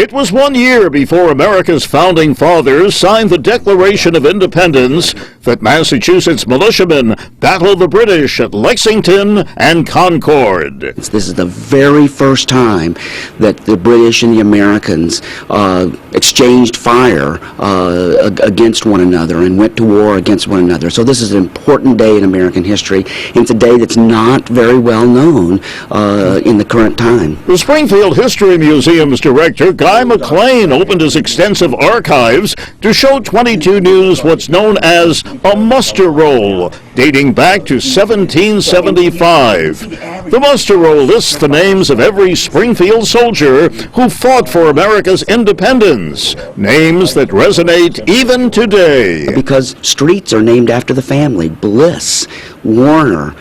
It was 1 year before America's founding fathers signed the Declaration of Independence that Massachusetts militiamen battled the British at Lexington and Concord. This is the very first time that the British and the Americans exchanged fire against one another and went to war against one another. So this is an important day in American history, and it's a day that's not very well known in the current time. The Springfield History Museum's director, Guy McLean, opened his extensive archives to show 22 News what's known as a muster roll, dating back to 1775. The muster roll lists the names of every Springfield soldier who fought for America's independence, names that resonate even today. Because streets are named after the family: Bliss, Warner,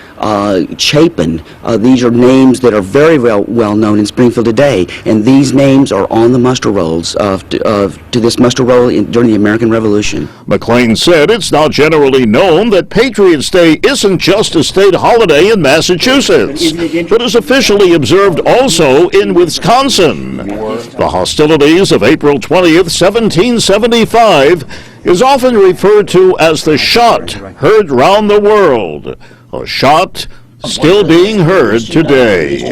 Chapin. These are names that are very well known in Springfield today, and these names are on the muster rolls to this muster roll during the American Revolution. McLean said it's now generally known that Patriots Day isn't just a state holiday in Massachusetts, but is officially observed also in Wisconsin. The hostilities of April 20th, 1775 is often referred to as the shot heard round the world, a shot still being heard today.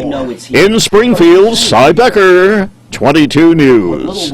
In Springfield, Cy Becker, 22 News.